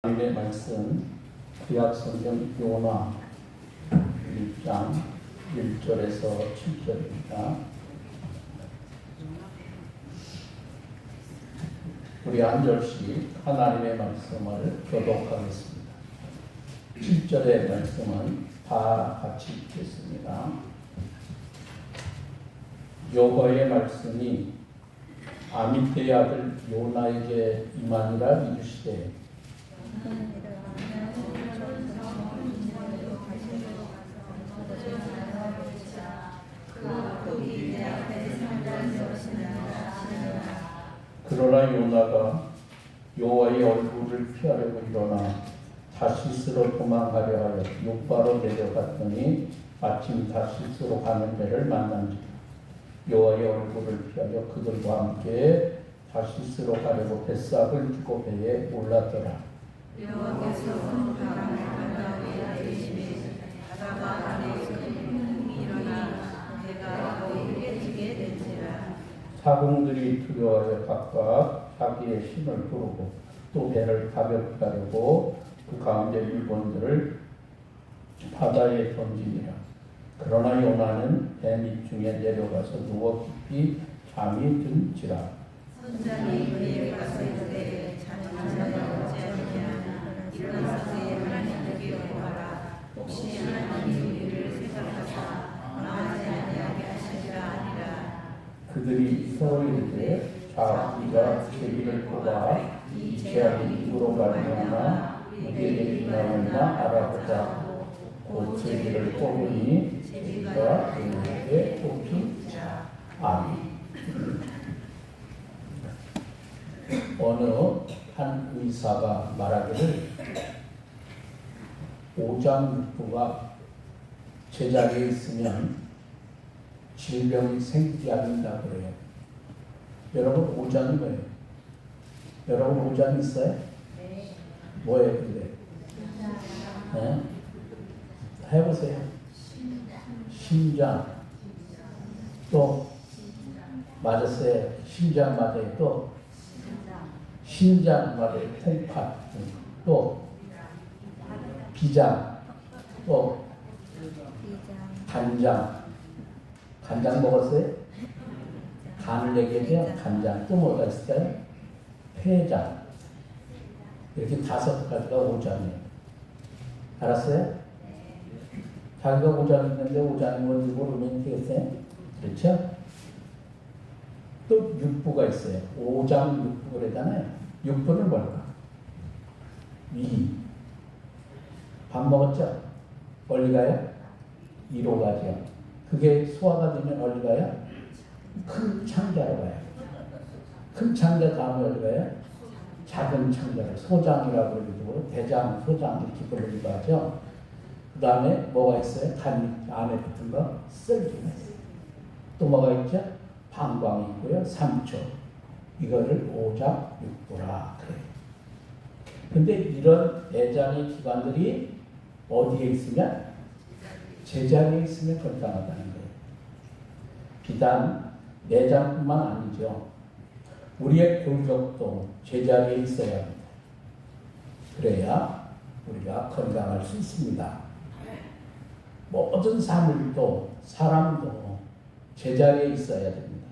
하나님의 말씀 구약성경 요나 1장 1절에서 7절입니다. 우리 한 절씩 하나님의 말씀을 교독하겠습니다. 7절의 말씀은 다 같이 읽겠습니다. 여호와의 말씀이 아미떼의 아들 요나에게 임하니라 이르시되 그러나 요나가 여호와의 얼굴을 피하려고 일어나 다시스로 도망가려 하여 욥바로 내려갔더니 마침 다시스로 가는 배를 만난지라. 여호와의 얼굴을 피하여 그들과 함께 다시스로 가려고 뱃삭을 쥐고 배에 올랐더라. 여호와께서 바람을 바다에 내리시니 바다가 안에 큰 풍이 일어나 배가 거의 깨지게 된지라. 사공들이 두려워하여 각각 자기의 신을 부르고 또 배를 가볍게 하려고 그 가운데 물건들을 바다에 던지니라. 그러나 요나는 배 밑중에 내려가서 누워 깊이 잠이 든지라. 선장이 그에게 가서 이르되 자는 자가 어찌 하느냐. 일어나서 그의 하나님께 구하라. 혹시 하나님이 우리를 생각하사 망하지 아니하게 하시리라 아니라. 그들이 서로 이르되 자 우리가 제비를 뽑아 이 재앙이 누구로 가느냐 우리에게 일어나느냐 알아보자. 곧 제비를 뽑으니 제비가 우리에게 뽑힌지라. 아멘. 어느 한 의사가 말하기를 오장육부가 제자리에 있으면 질병이 생기지 않는다 그래요. 여러분 오장이 뭐예요? 여러분 오장이 있어요? 네. 뭐예요 근데? 네? 해보세요. 심장. 또 맞았어요. 심장 맞아요. 또 심장 맞아요. 통파. 또 비장. 또 간장. 간장 먹었어요? 간을 얘기하면 간장. 또 뭐가 있을까요? 폐장. 이렇게 5가지가 오장이에요. 알았어요? 자기가 오장 있는데 오장이 뭔지 모르면 되겠어요? 그렇죠? 또 육부가 있어요. 오장 육부 그러잖아요. 육부는 뭘까? 위. 밥 먹었죠? 어디 가요? 위로 가죠. 그게 소화가 되면 어디 가요? 큰 창자로 가요. 큰 창자 다음에 어디 가요? 작은 창자로 소장이라고 그러고 대장, 소장 이렇게 부르기도 하죠. 그 다음에 뭐가 있어요? 간 안에 붙은 거 썰기가 있어요. 또 뭐가 있죠? 방광이 있고요. 3초. 이거를 오장육부라 그래요. 근데 이런 내장의 기관들이 어디에 있으면? 제자리에 있으면 건강하다는 거예요. 비단 내장뿐만 아니죠. 우리의 골격도 제자리에 있어야 합니다. 그래야 우리가 건강할 수 있습니다. 모든 사물도 사람도 제자리에 있어야 됩니다.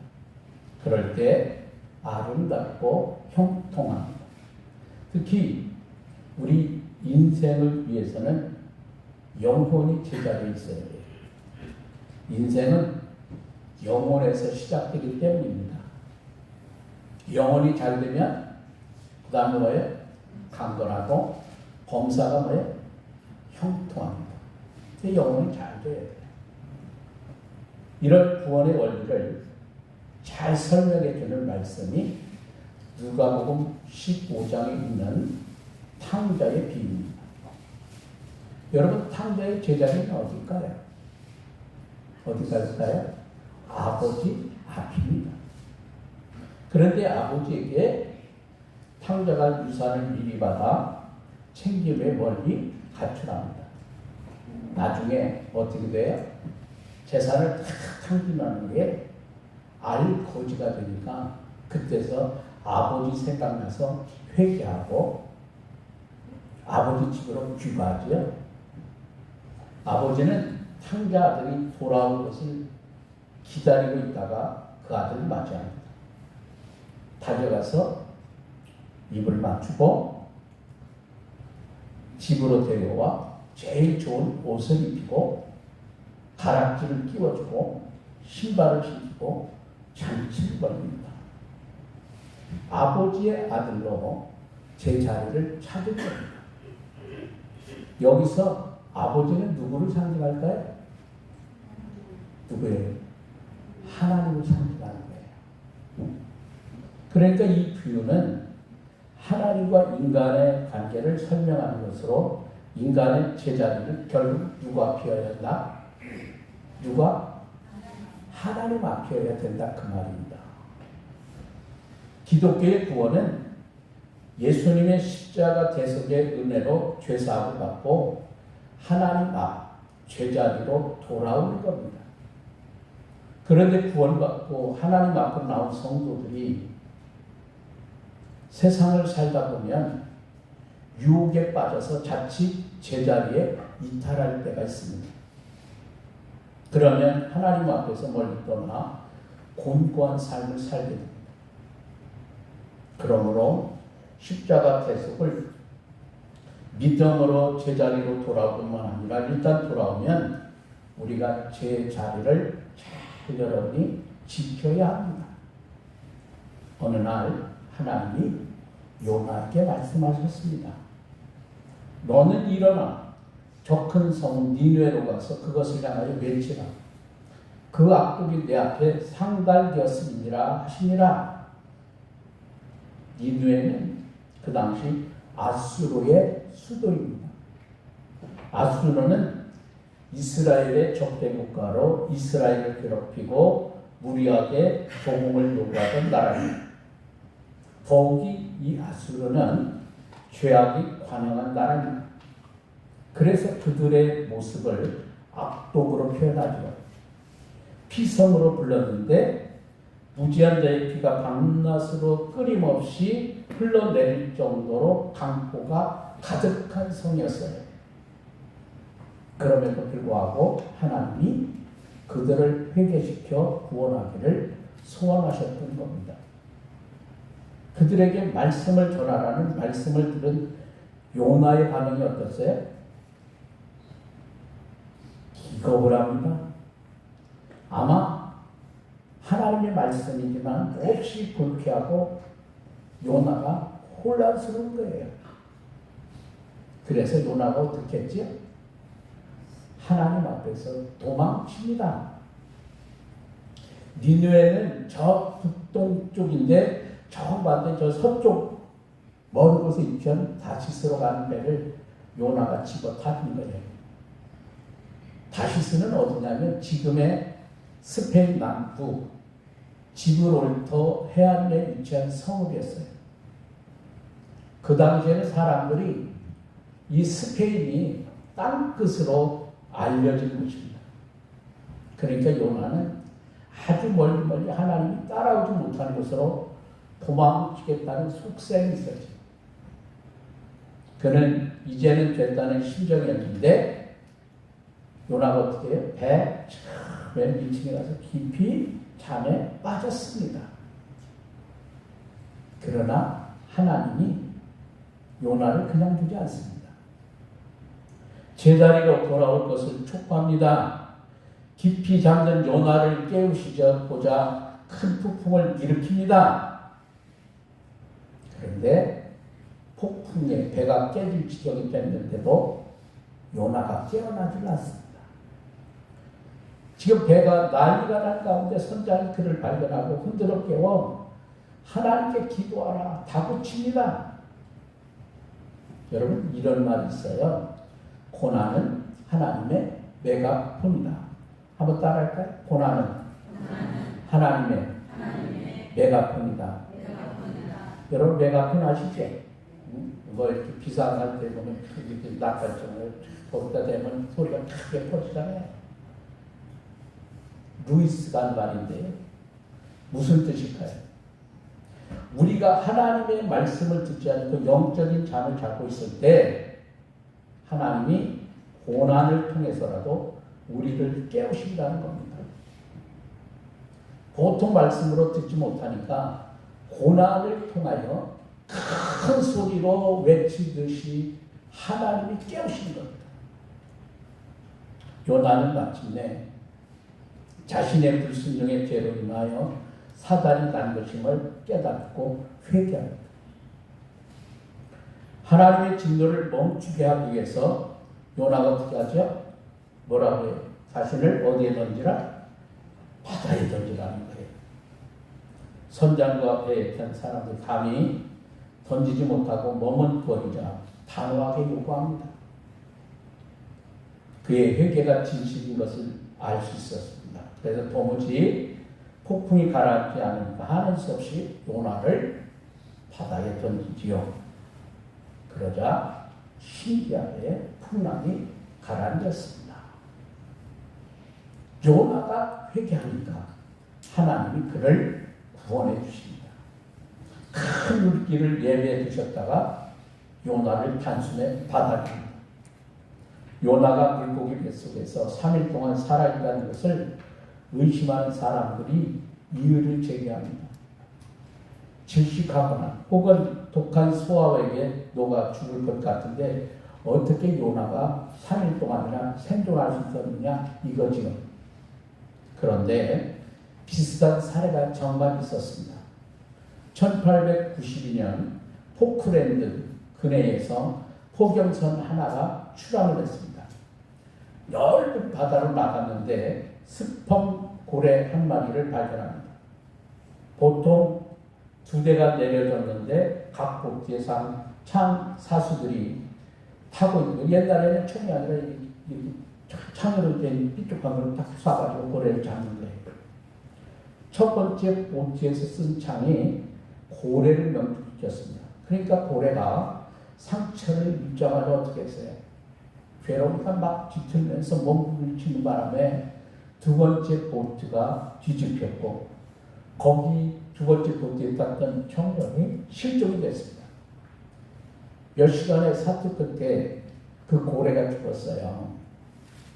그럴 때 아름답고 형통합니다. 특히 우리 인생을 위해서는 영혼이 제자리에 있어야 돼요. 인생은 영혼에서 시작되기 때문입니다. 영혼이 잘 되면 그 다음에 뭐예요? 강건하고 범사가 뭐예요? 형통합니다. 영혼이 잘 돼야 돼요. 이런 구원의 원리를 잘 설명해 주는 말씀이 누가복음 15장에 있는 탕자의 비유입니다. 여러분 탕자의 제자리는 어딜까요? 어디 갈까요? 아버지 앞입니다. 그런데 아버지에게 탕자가 유산을 미리 받아 챙김에 멀리 가출합니다. 나중에 어떻게 돼요? 재산을 탁 탕진하는 게 알거지가 되니까 그때서 아버지 생각나서 회개하고 아버지 집으로 귀가하죠. 아버지는 탕자 아들이 돌아올 것을 기다리고 있다가 그 아들을 맞이합니다. 달려가서 입을 맞추고 집으로 데려와 제일 좋은 옷을 입히고 가락지를 끼워주고 신발을 신고 잔치를 벌입니다. 아버지의 아들로 제 자리를 찾을 겁니다. 여기서 아버지는 누구를 상징할까요? 누구예요? 하나님을 상징하는 거예요. 그러니까 이 비유는 하나님과 인간의 관계를 설명하는 것으로 인간의 제자리를 결국 누가 앞이어야 한다? 누가? 하나님 앞이어야 된다 그 말입니다. 기독교의 구원은 예수님의 십자가 대속의 은혜로 죄사함을 받고 하나님 앞 제자리로 돌아오는 겁니다. 그런데 구원받고 하나님 앞으로 나온 성도들이 세상을 살다 보면 유혹에 빠져서 자칫 제자리에 이탈할 때가 있습니다. 그러면 하나님 앞에서 멀리 떠나 곤고한 삶을 살게 됩니다. 그러므로 십자가 대속을 믿음으로 제자리로 돌아오기만 아니라 일단 돌아오면 우리가 제 자리를 잘 여러분이 지켜야 합니다. 어느 날 하나님이 요나에게 말씀하셨습니다. 너는 일어나 저 큰 성 니느웨로 가서 그것을 향하여 외치라. 그 악독이 내 앞에 상달되었음이니라 하시니라. 니느웨는 그 당시 아수르의 수도입니다. 아수르는 이스라엘의 적대 국가로 이스라엘을 괴롭히고 무리하게 조공을 요구하던 나라입니다. 더욱이 이 아수르는 죄악이 관영한 나라입니다. 그래서 그들의 모습을 악독으로 표현하죠. 피성으로 불렀는데 무지한 자의 피가 밤낮으로 끊임없이 흘러내릴 정도로 강포가 가득한 성이었어요. 그럼에도 불구하고 하나님이 그들을 회개시켜 구원하기를 소원하셨던 겁니다. 그들에게 말씀을 전하라는 말씀을 들은 요나의 반응이 어땠어요? 기겁을 합니다. 아마 하나님의 말씀이지만 몹시 불쾌하고 요나가 혼란스러운 거예요. 그래서 요나가 어떻게 했지? 하나님 앞에서 도망칩니다. 니느웨는 저 북동쪽인데 저 반대 저 서쪽 먼 곳에 있던 다시스로 가는 배를 요나가 집어 타는 거예요. 다시스는 어디냐면 지금의 스페인 남부 지브롤터 해안에 위치한 성읍이었어요. 그 당시에는 사람들이 이 스페인이 땅끝으로 알려진 곳입니다. 그러니까 요나는 아주 멀리 하나님이 따라오지 못하는 곳으로 도망치겠다는 속셈이 있었죠. 그는 이제는 됐다는 심정이었는데 요나가 어떻게 해요? 배 맨 위층에 가서 깊이 잠에 빠졌습니다. 그러나 하나님이 요나를 그냥 두지 않습니다. 제자리로 돌아올 것을 촉구합니다. 깊이 잠든 요나를 깨우시고자 큰 폭풍을 일으킵니다. 그런데 폭풍에 배가 깨질 지경이 됐는데도 요나가 깨어나질 않습니다. 지금 배가 난리가 난 가운데 선장이 그를 발견하고 흔들어 깨워 하나님께 기도하라 다구칩니다. 여러분 이런 말이 있어요. 고난은 하나님의 메가폰이다. 한번 따라할까요? 고난은 하나님의 메가폰이다. 여러분 메가폰 아시죠? 뭐 이렇게 비상할 때 보면 이렇게 낙하처럼 거기다 대면 소리가 크게 퍼지잖아요. 루이스가 한 말인데요. 무슨 뜻일까요? 우리가 하나님의 말씀을 듣지 않고 영적인 잠을 자고 있을 때 하나님이 고난을 통해서라도 우리를 깨우신다는 겁니다. 보통 말씀으로 듣지 못하니까 고난을 통하여 큰 소리로 외치듯이 하나님이 깨우시는 겁니다. 요나는 마침내 자신의 불순종의 죄로 인하여 사단이 난 것임을 깨닫고 회개합니다. 하나님의 진노를 멈추게 하기 위해서 요나가 어떻게 하죠? 뭐라고 해요? 자신을 어디에 던지라? 바다에 던지라는 거예요. 선장과 배에 탄 사람들 감히 던지지 못하고 머뭇거리자 단호하게 요구합니다. 그의 회개가 진실인 것을 알 수 있었습니다. 그래서 도무지 폭풍이 가라앉지 않으니까 하는 수 없이 요나를 바다에 던지지요. 그러자 신기하게 풍랑이 가라앉았습니다. 요나가 회개하니까 하나님이 그를 구원해 주십니다. 큰 물길을 예배해 두셨다가 요나를 단숨에 받아줍니다. 요나가 물고기 뱃속에서 3일 동안 살아있다는 것을 의심하는 사람들이 이유를 제기합니다. 질식하거나 혹은 독한 소아에게 녹아 죽을 것 같은데 어떻게 요나가 3일 동안이나 생존할 수 있었느냐 이거지요. 그런데 비슷한 사례가 정말 있었습니다. 1892년 포클랜드 근해에서 포경선 하나가 출항을 했습니다. 넓은 바다로 나갔는데 스펀 고래 한 마리를 발견합니다. 보통 2대가 내려졌는데 각 복지에서 창 사수들이 타고 있는, 옛날에는 총이 아니라 창으로 된 이쪽 방으로 딱 쏴가지고 고래를 잡는 거예요. 첫 번째 복지에서 쓴 창이 고래를 명중시켰습니다. 그러니까 고래가 상처를 입자마자 어떻게 했어요? 괴로우니까 막 뒤틀면서 몸부림치는 바람에 두 번째 보트가 뒤집혔고 거기 두 번째 보트에 탔던 청년이 실종이 됐습니다. 몇 시간의 사투 끝에 그 고래가 죽었어요.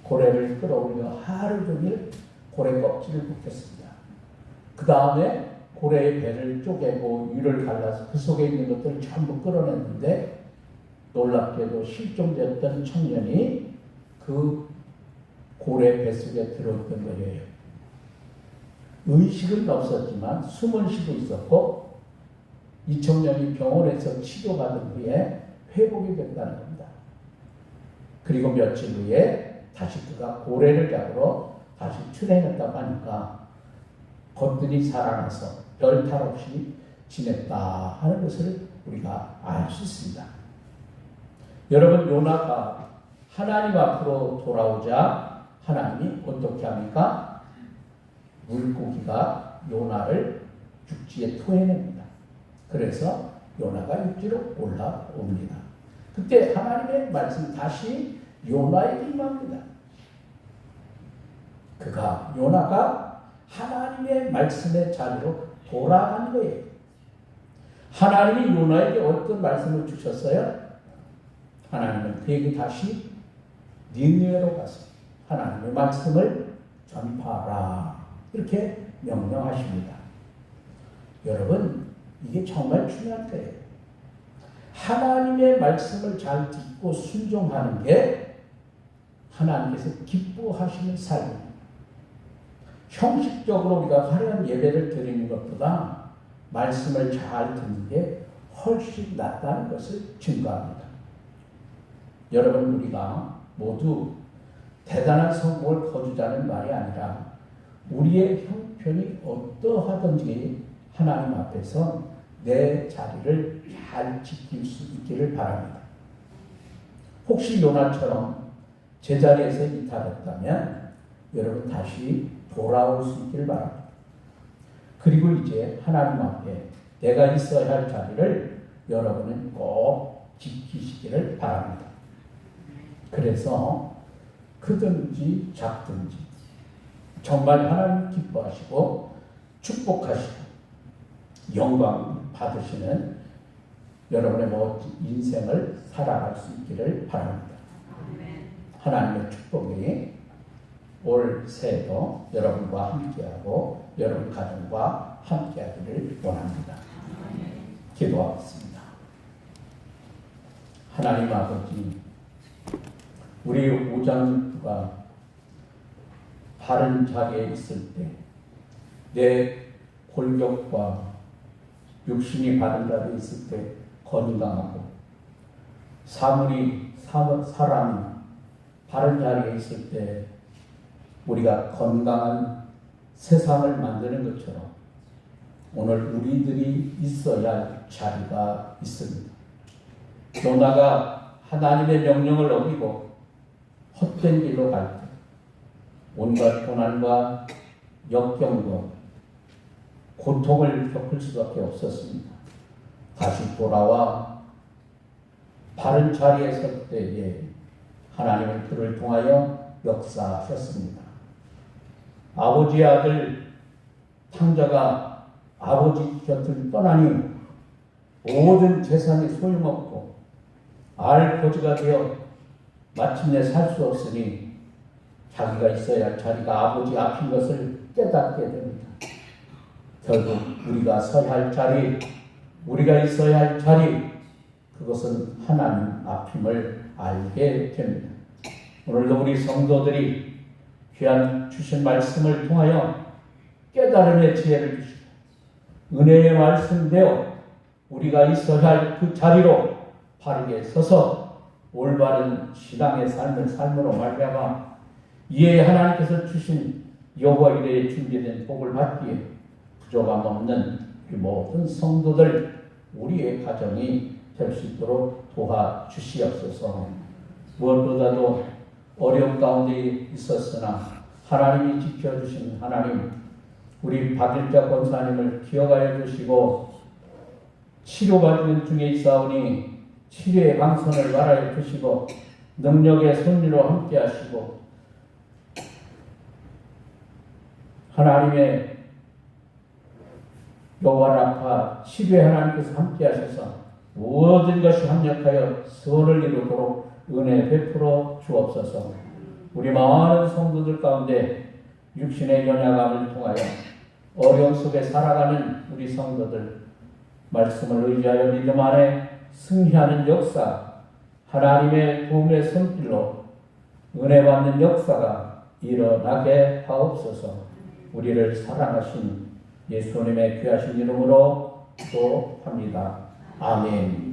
고래를 끌어올려 하루 종일 고래 껍질을 벗겼습니다. 그 다음에 고래의 배를 쪼개고 위를 갈라서 그 속에 있는 것들을 전부 끌어냈는데 놀랍게도 실종됐던 청년이 그 고래 뱃속에 들어있던 거예요. 의식은 없었지만 숨은 쉬고 있었고 이 청년이 병원에서 치료받은 후에 회복이 됐다는 겁니다. 그리고 며칠 후에 다시 그가 고래를 잡으러 다시 출행했다고 하니까 것들이 살아나서 별 탈 없이 지냈다 하는 것을 우리가 알 수 있습니다. 여러분, 요나가 하나님 앞으로 돌아오자 하나님이 어떻게 합니까? 물고기가 요나를 육지에 토해냅니다. 그래서 요나가 육지로 올라옵니다. 그때 하나님의 말씀이 다시 요나에게 임합니다. 요나가 하나님의 말씀의 자리로 돌아간 거예요. 하나님이 요나에게 어떤 말씀을 주셨어요? 하나님은 그에게 다시 니느웨로 가서 하나님의 말씀을 전파하라 이렇게 명령하십니다. 여러분, 이게 정말 중요한 거예요. 하나님의 말씀을 잘 듣고 순종하는 게 하나님께서 기뻐하시는 삶입니다. 형식적으로 우리가 화려한 예배를 드리는 것보다 말씀을 잘 듣는 게 훨씬 낫다는 것을 증거합니다. 여러분, 우리가 모두 대단한 성공을 거두자는 말이 아니라 우리의 형편이 어떠하든지 하나님 앞에서 내 자리를 잘 지킬 수 있기를 바랍니다. 혹시 요나처럼 제자리에서 이탈했다면 여러분 다시 돌아올 수 있기를 바랍니다. 그리고 이제 하나님 앞에 내가 있어야 할 자리를 여러분은 꼭 지키시기를 바랍니다. 그래서 크든지 작든지 정말 하나님 기뻐하시고 축복하시고 영광 받으시는 여러분의 멋진 인생을 살아갈 수 있기를 바랍니다. 하나님의 축복이 올 새해도 여러분과 함께하고 여러분 가정과 함께하기를 원합니다. 기도하겠습니다. 하나님 아버지, 우리 우장부가 바른 자리에 있을 때 내 골격과 육신이 바른 자리에 있을 때 건강하고 사람이 바른 자리에 있을 때 우리가 건강한 세상을 만드는 것처럼 오늘 우리들이 있어야 할 자리가 있습니다. 또 나가 하나님의 명령을 어기고 헛된 길로 갈 때 온갖 고난과 역경도 고통을 겪을 수밖에 없었습니다. 다시 돌아와 바른 자리에 설 때에 하나님은 그를 통하여 역사하셨습니다. 아버지의 아들 탕자가 아버지 곁을 떠나니 모든 재산이 소용없고 알거지가 되어 마침내 살 수 없으니 자기가 있어야 할 자리가 아버지 앞인 것을 깨닫게 됩니다. 결국 우리가 서야 할 자리, 우리가 있어야 할 자리, 그것은 하나님 앞임을 알게 됩니다. 오늘도 우리 성도들이 귀한 주신 말씀을 통하여 깨달음의 지혜를 주시고 은혜의 말씀대로 우리가 있어야 할 그 자리로 바르게 서서 올바른 신앙의 삶을 삶으로 말미암아 이에 하나님께서 주신 여호와 이레에 준비된 복을 받기에 부족함 없는 이 모든 성도들 우리의 가정이 될 수 있도록 도와주시옵소서. 무엇보다도 어려움 가운데 있었으나 하나님이 지켜주신 하나님, 우리 박일자 권사님을 기억하여 주시고 치료받는 중에 있사오니 치료의 방선을 말하여 주시고 능력의 손으로 함께 하시고 하나님의 여호와 라파 치료에 하나님께서 함께 하셔서 모든 것이 합력하여 선을 이루도록 은혜 베풀어 주옵소서. 우리 많은 성도들 가운데 육신의 연약함을 통하여 어려움 속에 살아가는 우리 성도들 말씀을 의지하여 믿음 안에 승리하는 역사, 하나님의 도움의 손길로 은혜 받는 역사가 일어나게 하옵소서. 우리를 사랑하신 예수님의 귀하신 이름으로 기도합니다. 아멘.